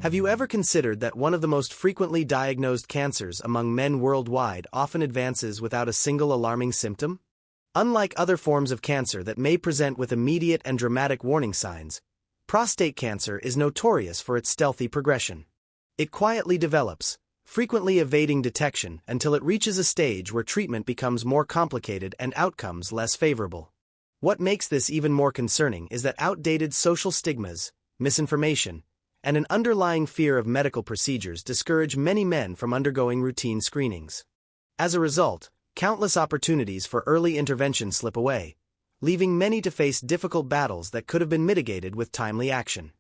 Have you ever considered that one of the most frequently diagnosed cancers among men worldwide often advances without a single alarming symptom? Unlike other forms of cancer that may present with immediate and dramatic warning signs, prostate cancer is notorious for its stealthy progression. It quietly develops, frequently evading detection until it reaches a stage where treatment becomes more complicated and outcomes less favorable. What makes this even more concerning is that outdated social stigmas, misinformation, and an underlying fear of medical procedures discourage many men from undergoing routine screenings. As a result, countless opportunities for early intervention slip away, leaving many to face difficult battles that could have been mitigated with timely action.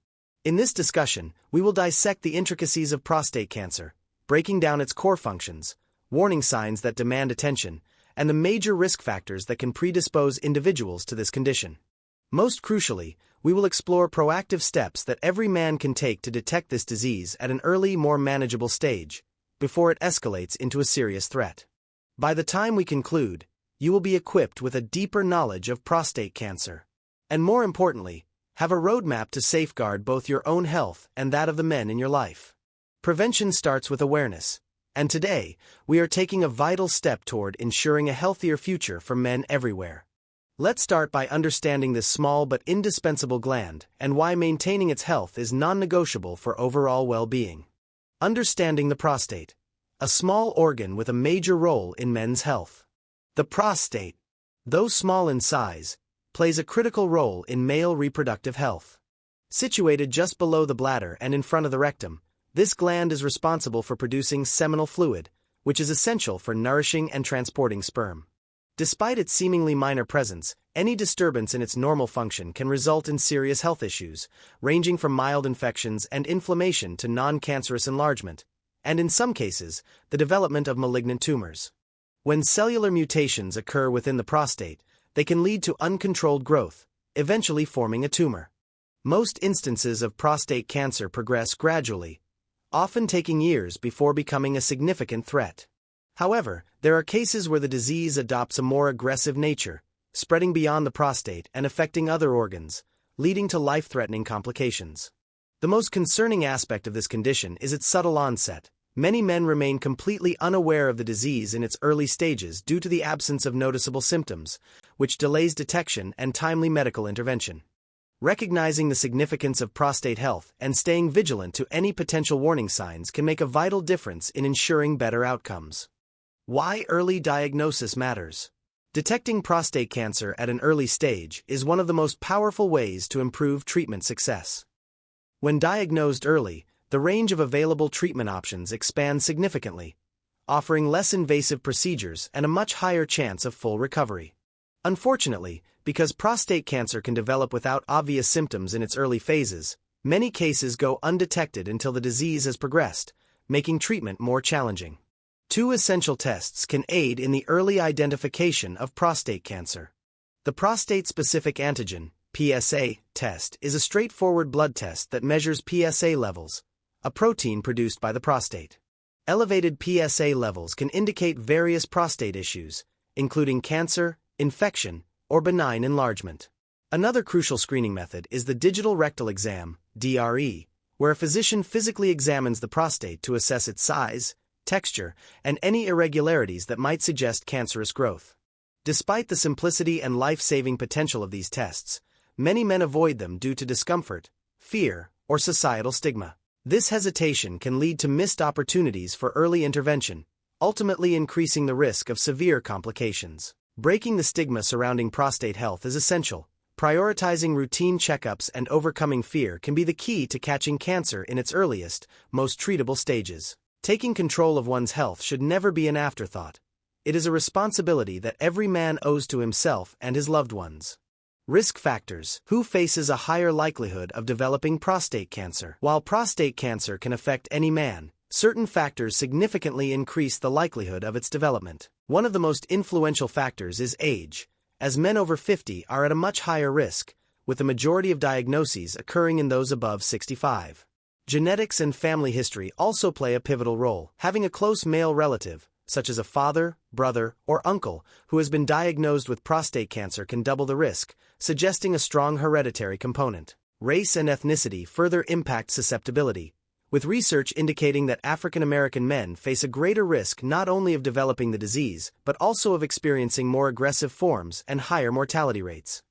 In this discussion, we will dissect the intricacies of prostate cancer, breaking down its core functions, warning signs that demand attention, and the major risk factors that can predispose individuals to this condition. Most crucially, we will explore proactive steps that every man can take to detect this disease at an early, more manageable stage, before it escalates into a serious threat. By the time we conclude, you will be equipped with a deeper knowledge of prostate cancer. And more importantly, have a roadmap to safeguard both your own health and that of the men in your life. Prevention starts with awareness, and today, we are taking a vital step toward ensuring a healthier future for men everywhere. Let's start by understanding this small but indispensable gland and why maintaining its health is non-negotiable for overall well-being. Understanding the prostate, a small organ with a major role in men's health. The prostate, though small in size, plays a critical role in male reproductive health. Situated just below the bladder and in front of the rectum, this gland is responsible for producing seminal fluid, which is essential for nourishing and transporting sperm. Despite its seemingly minor presence, any disturbance in its normal function can result in serious health issues, ranging from mild infections and inflammation to non-cancerous enlargement, and in some cases, the development of malignant tumors. When cellular mutations occur within the prostate, they can lead to uncontrolled growth, eventually forming a tumor. Most instances of prostate cancer progress gradually, often taking years before becoming a significant threat. However, there are cases where the disease adopts a more aggressive nature, spreading beyond the prostate and affecting other organs, leading to life-threatening complications. The most concerning aspect of this condition is its subtle onset. Many men remain completely unaware of the disease in its early stages due to the absence of noticeable symptoms, which delays detection and timely medical intervention. Recognizing the significance of prostate health and staying vigilant to any potential warning signs can make a vital difference in ensuring better outcomes. Why early diagnosis matters. Detecting prostate cancer at an early stage is one of the most powerful ways to improve treatment success. When diagnosed early, the range of available treatment options expands significantly, offering less invasive procedures and a much higher chance of full recovery. Unfortunately, because prostate cancer can develop without obvious symptoms in its early phases, many cases go undetected until the disease has progressed, making treatment more challenging. Two essential tests can aid in the early identification of prostate cancer. The prostate-specific antigen, PSA, test is a straightforward blood test that measures PSA levels, a protein produced by the prostate. Elevated PSA levels can indicate various prostate issues, including cancer, infection, or benign enlargement. Another crucial screening method is the digital rectal exam, DRE, where a physician physically examines the prostate to assess its size, texture, and any irregularities that might suggest cancerous growth. Despite the simplicity and life-saving potential of these tests, many men avoid them due to discomfort, fear, or societal stigma. This hesitation can lead to missed opportunities for early intervention, ultimately increasing the risk of severe complications. Breaking the stigma surrounding prostate health is essential. Prioritizing routine checkups and overcoming fear can be the key to catching cancer in its earliest, most treatable stages. Taking control of one's health should never be an afterthought. It is a responsibility that every man owes to himself and his loved ones. Risk factors. Who faces a higher likelihood of developing prostate cancer? While prostate cancer can affect any man, certain factors significantly increase the likelihood of its development. One of the most influential factors is age, as men over 50 are at a much higher risk, with the majority of diagnoses occurring in those above 65. Genetics and family history also play a pivotal role. Having a close male relative, such as a father, brother, or uncle, who has been diagnosed with prostate cancer can double the risk, suggesting a strong hereditary component. Race and ethnicity further impact susceptibility, with research indicating that African American men face a greater risk not only of developing the disease, but also of experiencing more aggressive forms and higher mortality rates.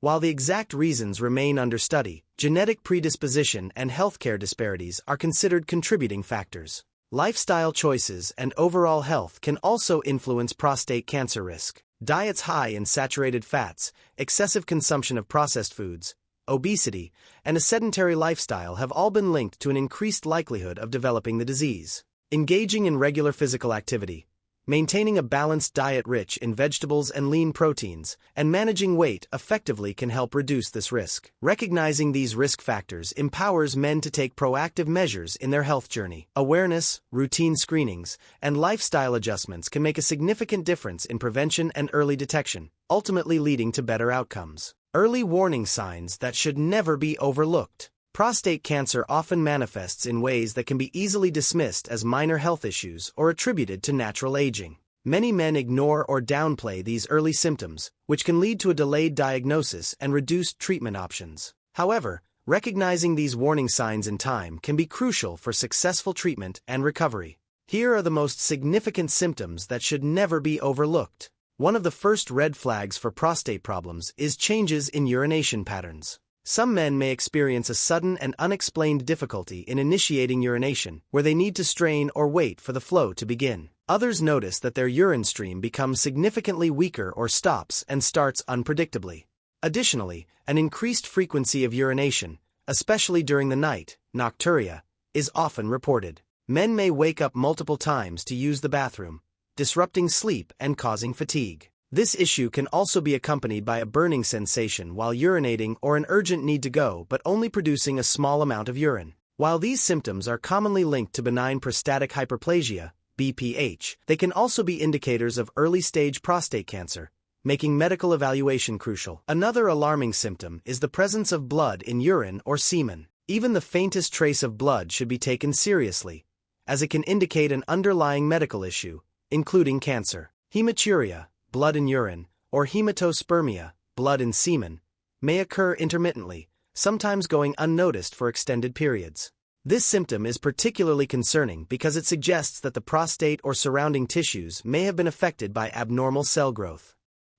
While the exact reasons remain under study, genetic predisposition and healthcare disparities are considered contributing factors. Lifestyle choices and overall health can also influence prostate cancer risk. Diets high in saturated fats, excessive consumption of processed foods, obesity, and a sedentary lifestyle have all been linked to an increased likelihood of developing the disease. Engaging in regular physical activity, maintaining a balanced diet rich in vegetables and lean proteins, and managing weight effectively can help reduce this risk. Recognizing these risk factors empowers men to take proactive measures in their health journey. Awareness, routine screenings, and lifestyle adjustments can make a significant difference in prevention and early detection, ultimately leading to better outcomes. Early warning signs that should never be overlooked. Prostate cancer often manifests in ways that can be easily dismissed as minor health issues or attributed to natural aging. Many men ignore or downplay these early symptoms, which can lead to a delayed diagnosis and reduced treatment options. However, recognizing these warning signs in time can be crucial for successful treatment and recovery. Here are the most significant symptoms that should never be overlooked. One of the first red flags for prostate problems is changes in urination patterns. Some men may experience a sudden and unexplained difficulty in initiating urination, where they need to strain or wait for the flow to begin. Others notice that their urine stream becomes significantly weaker or stops and starts unpredictably. Additionally, an increased frequency of urination, especially during the night, nocturia, is often reported. Men may wake up multiple times to use the bathroom, disrupting sleep and causing fatigue. This issue can also be accompanied by a burning sensation while urinating or an urgent need to go but only producing a small amount of urine. While these symptoms are commonly linked to benign prostatic hyperplasia, BPH, they can also be indicators of early-stage prostate cancer, making medical evaluation crucial. Another alarming symptom is the presence of blood in urine or semen. Even the faintest trace of blood should be taken seriously, as it can indicate an underlying medical issue, including cancer. Hematuria, blood in urine, or hematospermia, blood in semen, may occur intermittently, sometimes going unnoticed for extended periods. This symptom is particularly concerning because it suggests that the prostate or surrounding tissues may have been affected by abnormal cell growth.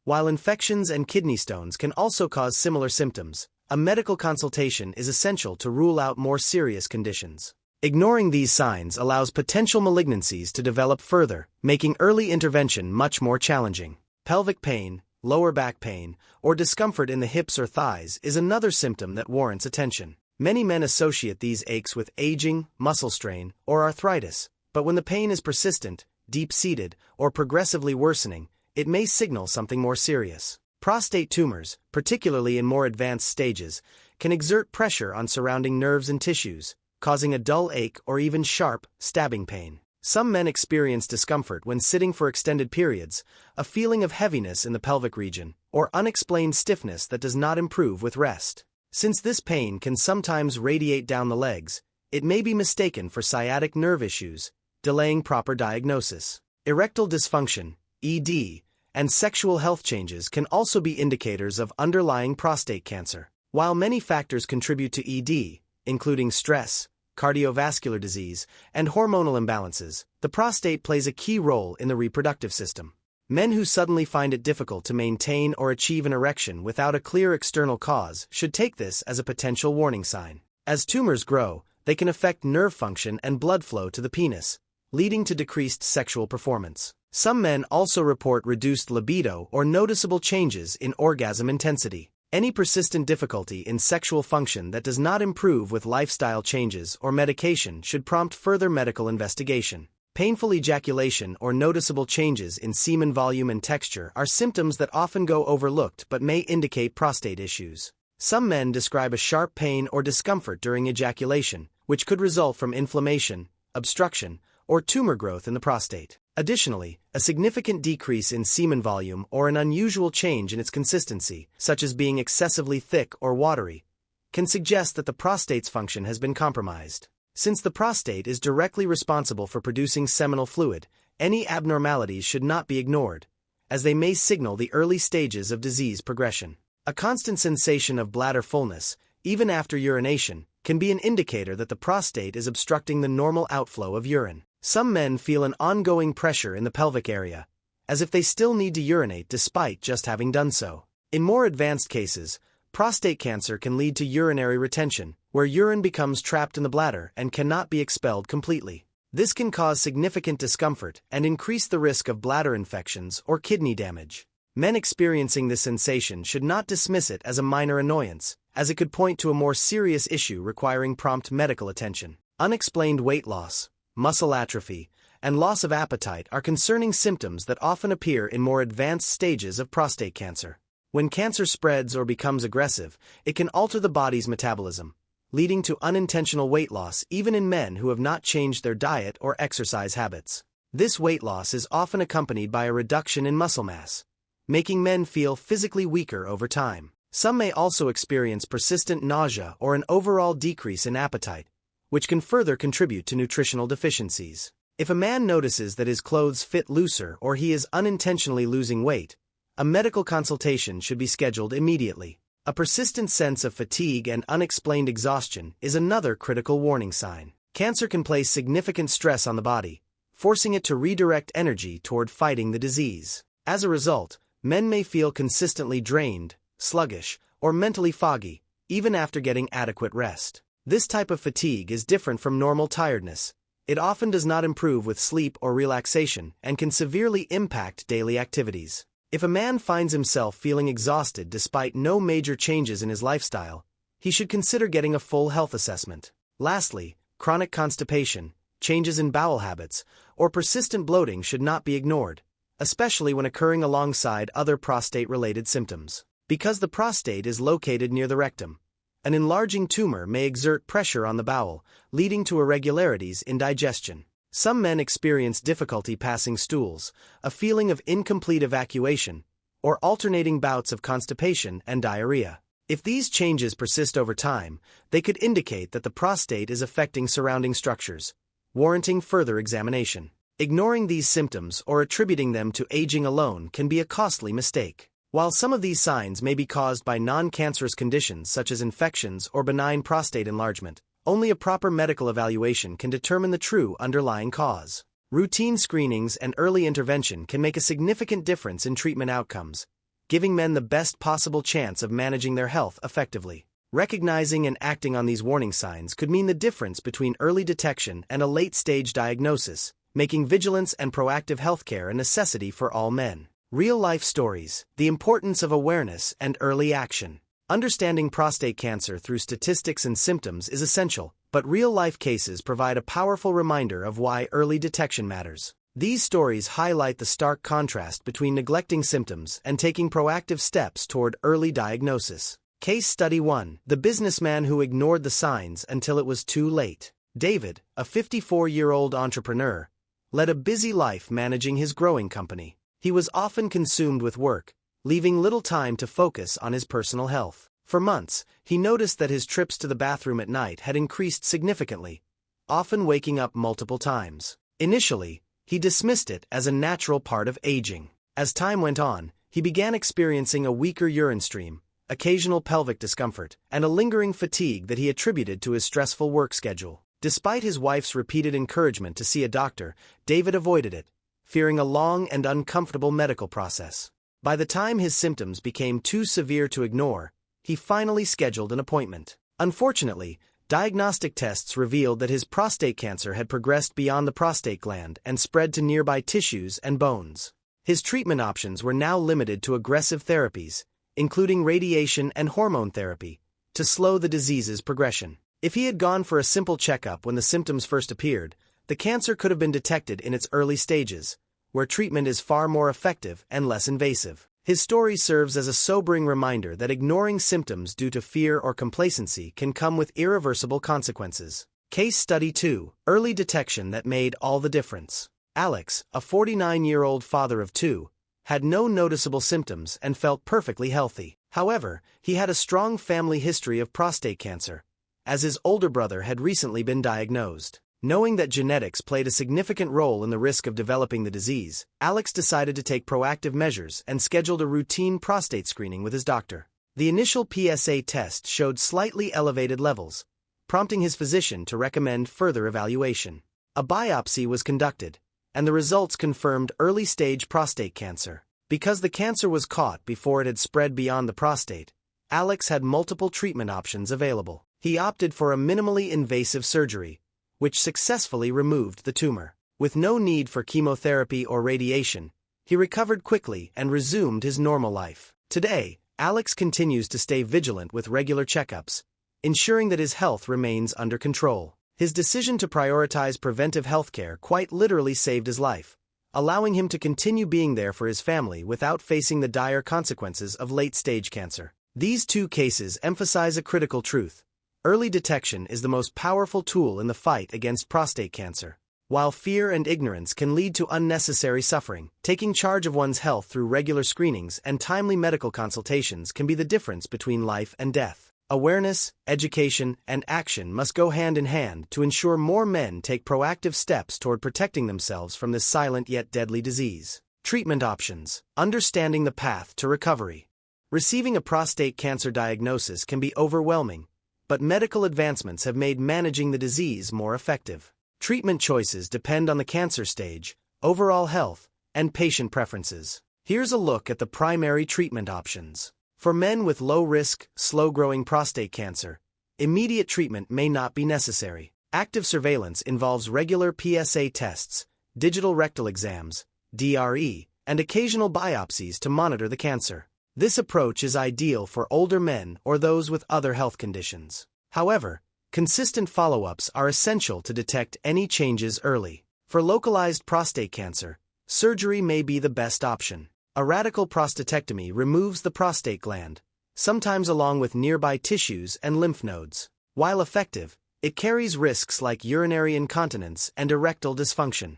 While infections and kidney stones can also cause similar symptoms, a medical consultation is essential to rule out more serious conditions. Ignoring these signs allows potential malignancies to develop further, making early intervention much more challenging. Pelvic pain, lower back pain, or discomfort in the hips or thighs is another symptom that warrants attention. Many men associate these aches with aging, muscle strain, or arthritis, but when the pain is persistent, deep-seated, or progressively worsening, it may signal something more serious. Prostate tumors, particularly in more advanced stages, can exert pressure on surrounding nerves and tissues, causing a dull ache or even sharp, stabbing pain. Some men experience discomfort when sitting for extended periods, a feeling of heaviness in the pelvic region, or unexplained stiffness that does not improve with rest. Since this pain can sometimes radiate down the legs, it may be mistaken for sciatic nerve issues, delaying proper diagnosis. Erectile dysfunction, ED, and sexual health changes can also be indicators of underlying prostate cancer. While many factors contribute to ED, including stress, cardiovascular disease, and hormonal imbalances, the prostate plays a key role in the reproductive system. Men who suddenly find it difficult to maintain or achieve an erection without a clear external cause should take this as a potential warning sign. As tumors grow, they can affect nerve function and blood flow to the penis, leading to decreased sexual performance. Some men also report reduced libido or noticeable changes in orgasm intensity. Any persistent difficulty in sexual function that does not improve with lifestyle changes or medication should prompt further medical investigation. Painful ejaculation or noticeable changes in semen volume and texture are symptoms that often go overlooked but may indicate prostate issues. Some men describe a sharp pain or discomfort during ejaculation, which could result from inflammation, obstruction, or tumor growth in the prostate. Additionally, a significant decrease in semen volume or an unusual change in its consistency, such as being excessively thick or watery, can suggest that the prostate's function has been compromised. Since the prostate is directly responsible for producing seminal fluid, any abnormalities should not be ignored, as they may signal the early stages of disease progression. A constant sensation of bladder fullness, even after urination, can be an indicator that the prostate is obstructing the normal outflow of urine. Some men feel an ongoing pressure in the pelvic area, as if they still need to urinate despite just having done so. In more advanced cases, prostate cancer can lead to urinary retention, where urine becomes trapped in the bladder and cannot be expelled completely. This can cause significant discomfort and increase the risk of bladder infections or kidney damage. Men experiencing this sensation should not dismiss it as a minor annoyance, as it could point to a more serious issue requiring prompt medical attention. Unexplained weight loss, muscle atrophy, and loss of appetite are concerning symptoms that often appear in more advanced stages of prostate cancer. When cancer spreads or becomes aggressive, it can alter the body's metabolism, leading to unintentional weight loss even in men who have not changed their diet or exercise habits. This weight loss is often accompanied by a reduction in muscle mass, making men feel physically weaker over time. Some may also experience persistent nausea or an overall decrease in appetite, which can further contribute to nutritional deficiencies. If a man notices that his clothes fit looser or he is unintentionally losing weight, a medical consultation should be scheduled immediately. A persistent sense of fatigue and unexplained exhaustion is another critical warning sign. Cancer can place significant stress on the body, forcing it to redirect energy toward fighting the disease. As a result, men may feel consistently drained, sluggish, or mentally foggy, even after getting adequate rest. This type of fatigue is different from normal tiredness. It often does not improve with sleep or relaxation and can severely impact daily activities. If a man finds himself feeling exhausted despite no major changes in his lifestyle, he should consider getting a full health assessment. Lastly, chronic constipation, changes in bowel habits, or persistent bloating should not be ignored, especially when occurring alongside other prostate-related symptoms. Because the prostate is located near the rectum, an enlarging tumor may exert pressure on the bowel, leading to irregularities in digestion. Some men experience difficulty passing stools, a feeling of incomplete evacuation, or alternating bouts of constipation and diarrhea. If these changes persist over time, they could indicate that the prostate is affecting surrounding structures, warranting further examination. Ignoring these symptoms or attributing them to aging alone can be a costly mistake. While some of these signs may be caused by non-cancerous conditions such as infections or benign prostate enlargement, only a proper medical evaluation can determine the true underlying cause. Routine screenings and early intervention can make a significant difference in treatment outcomes, giving men the best possible chance of managing their health effectively. Recognizing and acting on these warning signs could mean the difference between early detection and a late-stage diagnosis, making vigilance and proactive healthcare a necessity for all men. Real-life stories, the importance of awareness and early action. Understanding prostate cancer through statistics and symptoms is essential, but real-life cases provide a powerful reminder of why early detection matters. These stories highlight the stark contrast between neglecting symptoms and taking proactive steps toward early diagnosis. Case Study 1: The businessman who ignored the signs until it was too late. David, a 54-year-old entrepreneur, led a busy life managing his growing company. He was often consumed with work, leaving little time to focus on his personal health. For months, he noticed that his trips to the bathroom at night had increased significantly, often waking up multiple times. Initially, he dismissed it as a natural part of aging. As time went on, he began experiencing a weaker urine stream, occasional pelvic discomfort, and a lingering fatigue that he attributed to his stressful work schedule. Despite his wife's repeated encouragement to see a doctor, David avoided it, fearing a long and uncomfortable medical process. By the time his symptoms became too severe to ignore, he finally scheduled an appointment. Unfortunately, diagnostic tests revealed that his prostate cancer had progressed beyond the prostate gland and spread to nearby tissues and bones. His treatment options were now limited to aggressive therapies, including radiation and hormone therapy, to slow the disease's progression. If he had gone for a simple checkup when the symptoms first appeared, the cancer could have been detected in its early stages, where treatment is far more effective and less invasive. His story serves as a sobering reminder that ignoring symptoms due to fear or complacency can come with irreversible consequences. Case Study 2: Early detection that made all the difference. Alex, a 49-year-old father of two, had no noticeable symptoms and felt perfectly healthy. However, he had a strong family history of prostate cancer, as his older brother had recently been diagnosed. Knowing that genetics played a significant role in the risk of developing the disease, Alex decided to take proactive measures and scheduled a routine prostate screening with his doctor. The initial PSA test showed slightly elevated levels, prompting his physician to recommend further evaluation. A biopsy was conducted, and the results confirmed early-stage prostate cancer. Because the cancer was caught before it had spread beyond the prostate, Alex had multiple treatment options available. He opted for a minimally invasive surgery, which successfully removed the tumor. With no need for chemotherapy or radiation, he recovered quickly and resumed his normal life. Today, Alex continues to stay vigilant with regular checkups, ensuring that his health remains under control. His decision to prioritize preventive healthcare quite literally saved his life, allowing him to continue being there for his family without facing the dire consequences of late-stage cancer. These two cases emphasize a critical truth. Early detection is the most powerful tool in the fight against prostate cancer. While fear and ignorance can lead to unnecessary suffering, taking charge of one's health through regular screenings and timely medical consultations can be the difference between life and death. Awareness, education, and action must go hand in hand to ensure more men take proactive steps toward protecting themselves from this silent yet deadly disease. Treatment options. Understanding the path to recovery. Receiving a prostate cancer diagnosis can be overwhelming, but medical advancements have made managing the disease more effective. Treatment choices depend on the cancer stage, overall health, and patient preferences. Here's a look at the primary treatment options. For men with low-risk, slow-growing prostate cancer, immediate treatment may not be necessary. Active surveillance involves regular PSA tests, digital rectal exams, DRE, and occasional biopsies to monitor the cancer. This approach is ideal for older men or those with other health conditions. However, consistent follow-ups are essential to detect any changes early. For localized prostate cancer, surgery may be the best option. A radical prostatectomy removes the prostate gland, sometimes along with nearby tissues and lymph nodes. While effective, it carries risks like urinary incontinence and erectile dysfunction.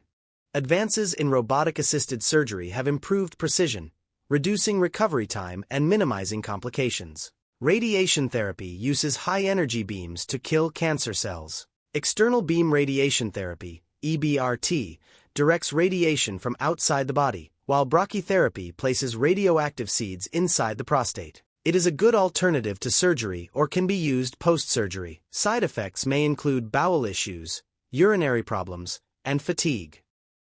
Advances in robotic-assisted surgery have improved precision, reducing recovery time and minimizing complications. Radiation therapy uses high-energy beams to kill cancer cells. External beam radiation therapy, EBRT, directs radiation from outside the body, while brachytherapy places radioactive seeds inside the prostate. It is a good alternative to surgery or can be used post-surgery. Side effects may include bowel issues, urinary problems, and fatigue.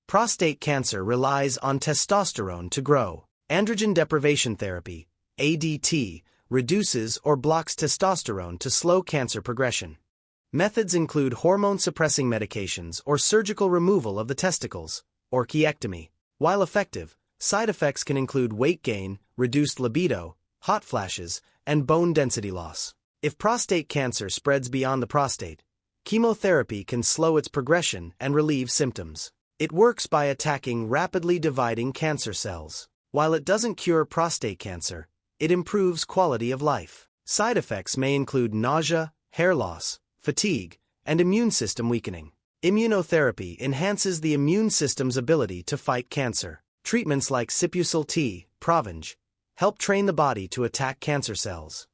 Prostate cancer relies on testosterone to grow. Androgen deprivation therapy, ADT, reduces or blocks testosterone to slow cancer progression. Methods include hormone-suppressing medications or surgical removal of the testicles, or orchiectomy. While effective, side effects can include weight gain, reduced libido, hot flashes, and bone density loss. If prostate cancer spreads beyond the prostate, chemotherapy can slow its progression and relieve symptoms. It works by attacking rapidly dividing cancer cells. While it doesn't cure prostate cancer, it improves quality of life. Side effects may include nausea, hair loss, fatigue, and immune system weakening. Immunotherapy enhances the immune system's ability to fight cancer. Treatments like Sipuleucel T, Provenge, help train the body to attack cancer cells.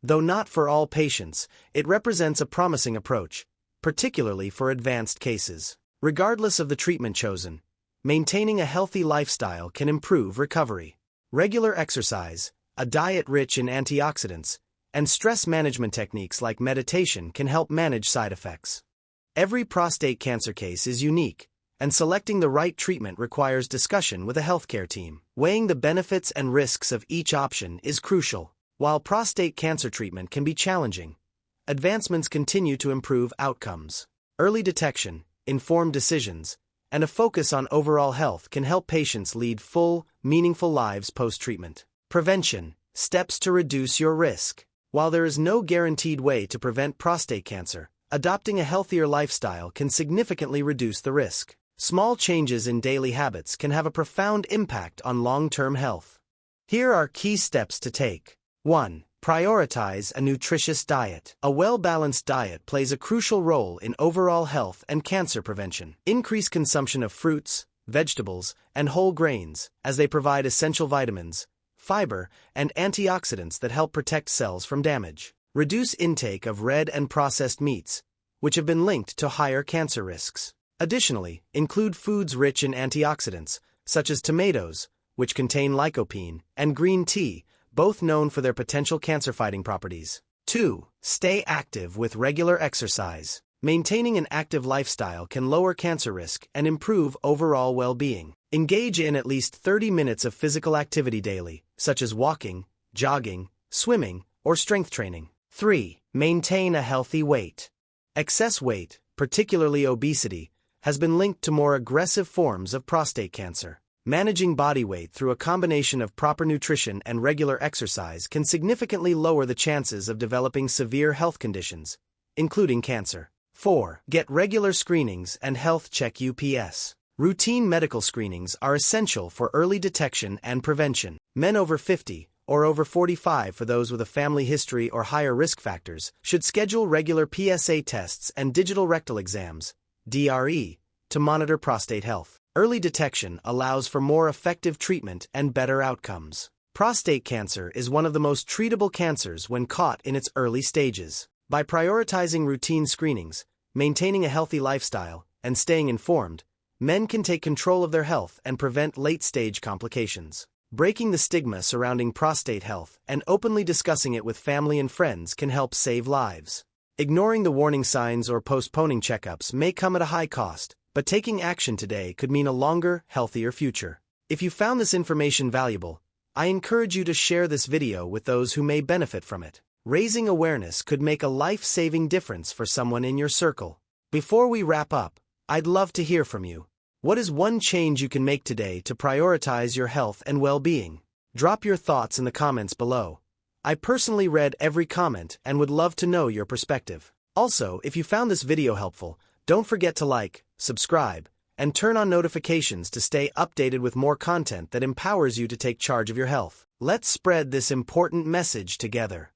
Though not for all patients, it represents a promising approach, particularly for advanced cases. Regardless of the treatment chosen, maintaining a healthy lifestyle can improve recovery. Regular exercise, a diet rich in antioxidants, and stress management techniques like meditation can help manage side effects. Every prostate cancer case is unique, and selecting the right treatment requires discussion with a healthcare team. Weighing the benefits and risks of each option is crucial. While prostate cancer treatment can be challenging, advancements continue to improve outcomes. Early detection, informed decisions, and a focus on overall health can help patients lead full, meaningful lives post-treatment. Prevention, steps to reduce your risk. While there is no guaranteed way to prevent prostate cancer, adopting a healthier lifestyle can significantly reduce the risk. Small changes in daily habits can have a profound impact on long-term health. Here are key steps to take. 1. Prioritize a nutritious diet. A well-balanced diet plays a crucial role in overall health and cancer prevention. Increase consumption of fruits, vegetables, and whole grains, as they provide essential vitamins, fiber, and antioxidants that help protect cells from damage. Reduce intake of red and processed meats, which have been linked to higher cancer risks. Additionally, include foods rich in antioxidants, such as tomatoes, which contain lycopene, and green tea, both known for their potential cancer-fighting properties. 2. Stay active with regular exercise. Maintaining an active lifestyle can lower cancer risk and improve overall well-being. Engage in at least 30 minutes of physical activity daily, such as walking, jogging, swimming, or strength training. 3. Maintain a healthy weight. Excess weight, particularly obesity, has been linked to more aggressive forms of prostate cancer. Managing body weight through a combination of proper nutrition and regular exercise can significantly lower the chances of developing severe health conditions, including cancer. 4. Get regular screenings and health check UPS. Routine medical screenings are essential for early detection and prevention. Men over 50, or over 45 for those with a family history or higher risk factors, should schedule regular PSA tests and digital rectal exams, DRE, to monitor prostate health. Early detection allows for more effective treatment and better outcomes. Prostate cancer is one of the most treatable cancers when caught in its early stages. By prioritizing routine screenings, maintaining a healthy lifestyle, and staying informed, men can take control of their health and prevent late-stage complications. Breaking the stigma surrounding prostate health and openly discussing it with family and friends can help save lives. Ignoring the warning signs or postponing checkups may come at a high cost, but taking action today could mean a longer, healthier future. If you found this information valuable, I encourage you to share this video with those who may benefit from it. Raising awareness could make a life-saving difference for someone in your circle. Before we wrap up, I'd love to hear from you. What is one change you can make today to prioritize your health and well-being? Drop your thoughts in the comments below. I personally read every comment and would love to know your perspective. Also, if you found this video helpful, don't forget to like, subscribe, and turn on notifications to stay updated with more content that empowers you to take charge of your health. Let's spread this important message together.